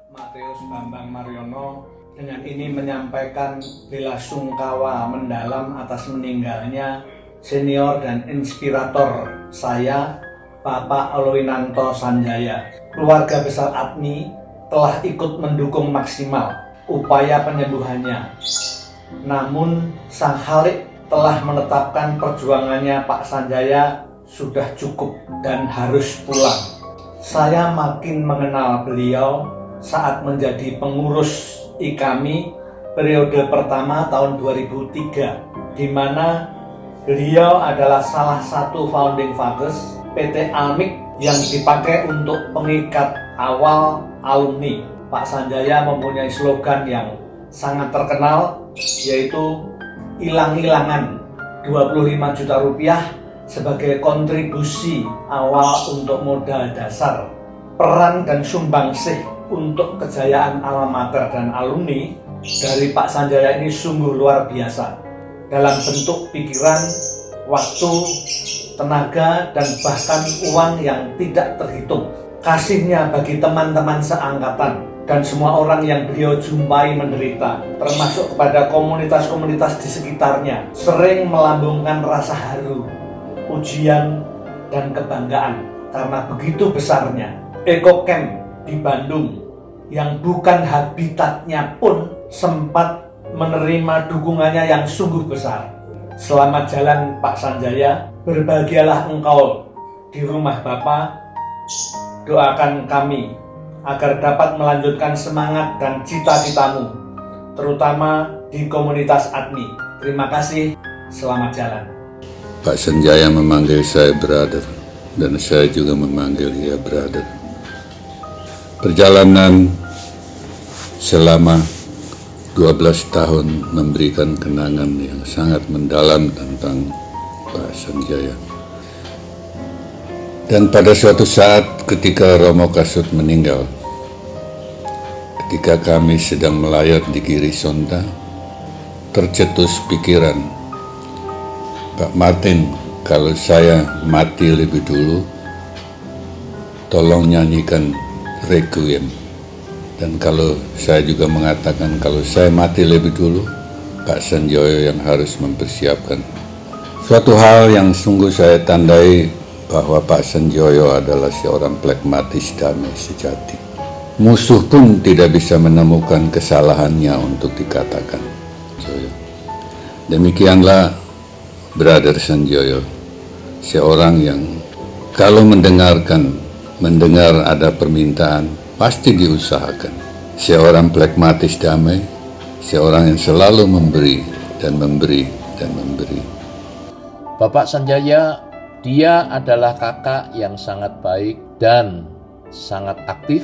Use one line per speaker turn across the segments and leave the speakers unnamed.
Mateus Bambang Mariono dengan ini menyampaikan bela sungkawa mendalam atas meninggalnya senior dan inspirator saya, Bapak Alwinanto Sanjaya. Keluarga besar Admi telah ikut mendukung maksimal upaya penyembuhannya. Namun Sang Khalik telah menetapkan perjuangannya Pak Sanjaya sudah cukup dan harus pulang. Saya makin mengenal beliau saat menjadi pengurus IKAMI periode pertama tahun 2003, di mana beliau adalah salah satu founding fathers PT Almik yang dipakai untuk pengikat awal alumni. Pak Sanjaya mempunyai slogan yang sangat terkenal, yaitu ilang-ilangan 25 juta rupiah sebagai kontribusi awal untuk modal dasar. Peran dan sumbangsih untuk kejayaan alma mater dan alumni dari Pak Sanjaya ini sungguh luar biasa dalam bentuk pikiran, waktu, tenaga, dan bahkan uang yang tidak terhitung. Kasihnya bagi teman-teman seangkatan dan semua orang yang beliau jumpai menderita, termasuk kepada komunitas-komunitas di sekitarnya, sering melambungkan rasa haru, pujian, dan kebanggaan karena begitu besarnya Eco Camp di Bandung yang bukan habitatnya pun sempat menerima dukungannya yang sungguh besar. Selamat jalan Pak Sanjaya, berbahagialah engkau di rumah Bapa. Doakan kami agar dapat melanjutkan semangat dan cita-citamu, terutama di komunitas Admi. Terima kasih, selamat jalan.
Pak Sanjaya memanggil saya brother, dan saya juga memanggil dia brother. Perjalanan selama 12 tahun memberikan kenangan yang sangat mendalam tentang Pak Sanjaya. Dan pada suatu saat ketika Romo Kasut meninggal, ketika kami sedang melayat di Giri Sonta, tercetus pikiran, Pak Martin, kalau saya mati lebih dulu, tolong nyanyikan Requiem. Dan kalau saya juga mengatakan kalau saya mati lebih dulu, Pak Sanjaya yang harus mempersiapkan. Suatu hal yang sungguh saya tandai bahwa Pak Sanjaya adalah seorang pragmatis damai sejati. Musuh pun tidak bisa menemukan kesalahannya untuk dikatakan. Demikianlah Brother Sanjaya, seorang yang kalau mendengar ada permintaan, pasti diusahakan. Seorang pragmatis damai, seorang yang selalu memberi dan memberi dan memberi.
Bapak Sanjaya, dia adalah kakak yang sangat baik dan sangat aktif,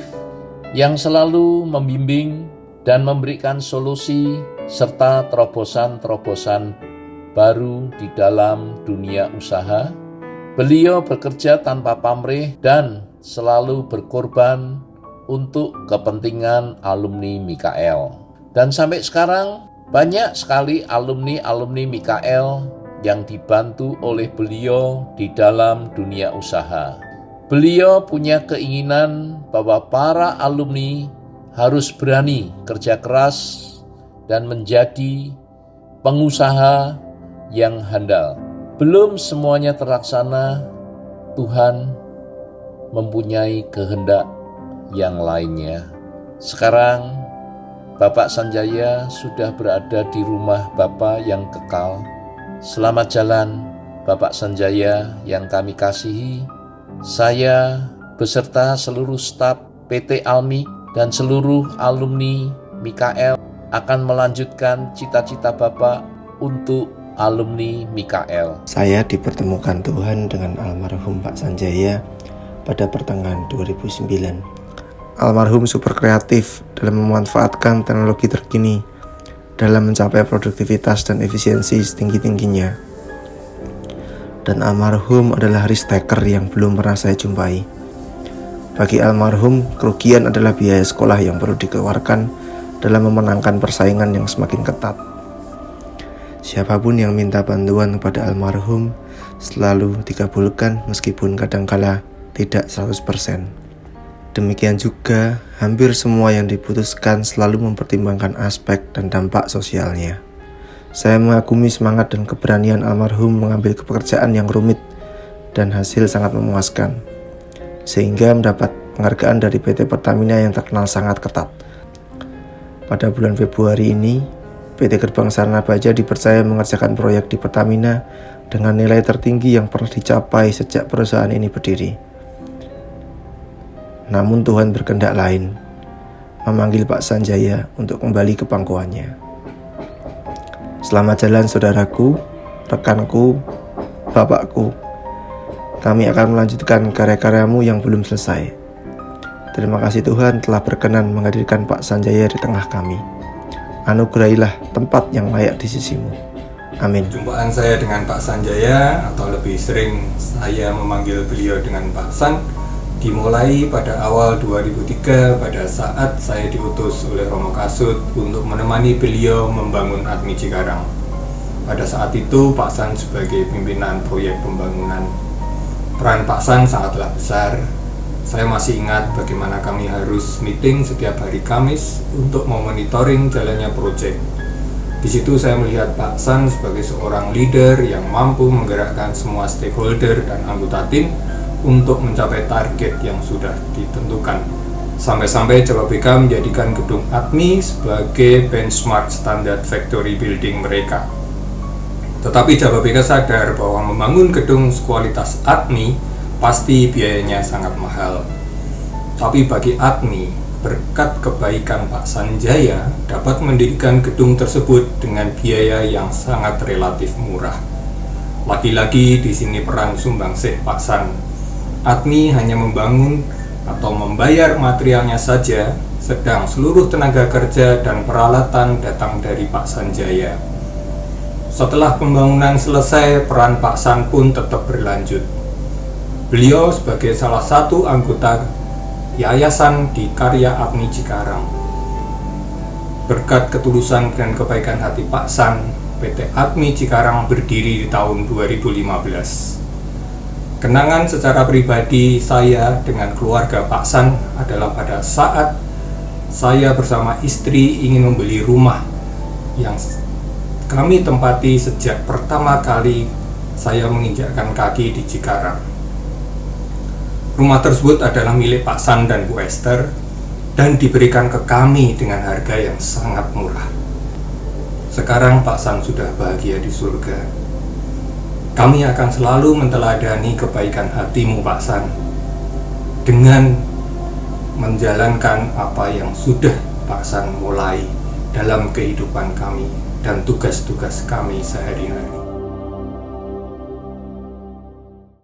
yang selalu membimbing dan memberikan solusi serta terobosan-terobosan baru di dalam dunia usaha. Beliau bekerja tanpa pamrih dan selalu berkorban untuk kepentingan alumni Mikael. Dan sampai sekarang banyak sekali alumni-alumni Mikael yang dibantu oleh beliau di dalam dunia usaha. Beliau punya keinginan bahwa para alumni harus berani kerja keras dan menjadi pengusaha yang handal. Belum semuanya terlaksana, Tuhan mempunyai kehendak yang lainnya. Sekarang Bapak Sanjaya sudah berada di rumah Bapa yang kekal. Selamat jalan Bapak Sanjaya yang kami kasihi. Saya beserta seluruh staf PT Almik dan seluruh alumni Mikael akan melanjutkan cita-cita Bapak untuk alumni Mikael.
Saya dipertemukan Tuhan dengan almarhum Pak Sanjaya pada pertengahan 2009. Almarhum super kreatif dalam memanfaatkan teknologi terkini dalam mencapai produktivitas dan efisiensi setinggi-tingginya. Dan almarhum adalah risk taker yang belum pernah saya jumpai. Bagi almarhum, kerugian adalah biaya sekolah yang perlu dikeluarkan dalam memenangkan persaingan yang semakin ketat. Siapapun yang minta bantuan kepada almarhum selalu dikabulkan meskipun kadangkala tidak 100%. Demikian juga, hampir semua yang diputuskan selalu mempertimbangkan aspek dan dampak sosialnya. Saya mengagumi semangat dan keberanian almarhum mengambil pekerjaan yang rumit dan hasil sangat memuaskan, sehingga mendapat penghargaan dari PT Pertamina yang terkenal sangat ketat. Pada bulan Februari ini, PT Gerbang Sarana Baja dipercaya mengerjakan proyek di Pertamina dengan nilai tertinggi yang pernah dicapai sejak perusahaan ini berdiri. Namun Tuhan berkehendak lain, memanggil Pak Sanjaya untuk kembali ke pangkuannya. Selamat jalan saudaraku, rekanku, bapakku. Kami akan melanjutkan karya-karyamu yang belum selesai. Terima kasih Tuhan telah berkenan menghadirkan Pak Sanjaya di tengah kami. Anugerahilah tempat yang layak di sisimu. Amin.
Perjumpaan saya dengan Pak Sanjaya, atau lebih sering saya memanggil beliau dengan Pak San, dimulai pada awal 2003 pada saat saya diutus oleh Romo Kasut untuk menemani beliau membangun ATMI Cikarang. Pada saat itu Pak San sebagai pimpinan proyek pembangunan. Peran Pak San sangatlah besar. Saya masih ingat bagaimana kami harus meeting setiap hari Kamis untuk memonitoring jalannya proyek. Di situ saya melihat Pak San sebagai seorang leader yang mampu menggerakkan semua stakeholder dan anggota tim untuk mencapai target yang sudah ditentukan. Sampai-sampai Jawa BK menjadikan gedung ATMI sebagai benchmark standar factory building mereka. Tetapi Jawa BK sadar bahwa membangun gedung sekualitas ATMI pasti biayanya sangat mahal. Tapi bagi ATMI, berkat kebaikan Pak Sanjaya dapat mendirikan gedung tersebut dengan biaya yang sangat relatif murah. Lagi-lagi di sini peran sumbangsih Pak San. ATMI hanya membangun atau membayar materialnya saja, sedang seluruh tenaga kerja dan peralatan datang dari Pak Sanjaya. Setelah pembangunan selesai, peran Pak San pun tetap berlanjut. Beliau sebagai salah satu anggota yayasan di karya ATMI Cikarang. Berkat ketulusan dan kebaikan hati Pak San, PT ATMI Cikarang berdiri di tahun 2015. Kenangan secara pribadi saya dengan keluarga Pak San adalah pada saat saya bersama istri ingin membeli rumah yang kami tempati sejak pertama kali saya menginjakkan kaki di Cikarang. Rumah tersebut adalah milik Pak San dan Bu Esther dan diberikan ke kami dengan harga yang sangat murah. Sekarang Pak San sudah bahagia di surga. Kami akan selalu menteladani kebaikan hatimu Pak San dengan menjalankan apa yang sudah Pak San mulai dalam kehidupan kami dan tugas-tugas kami sehari-hari.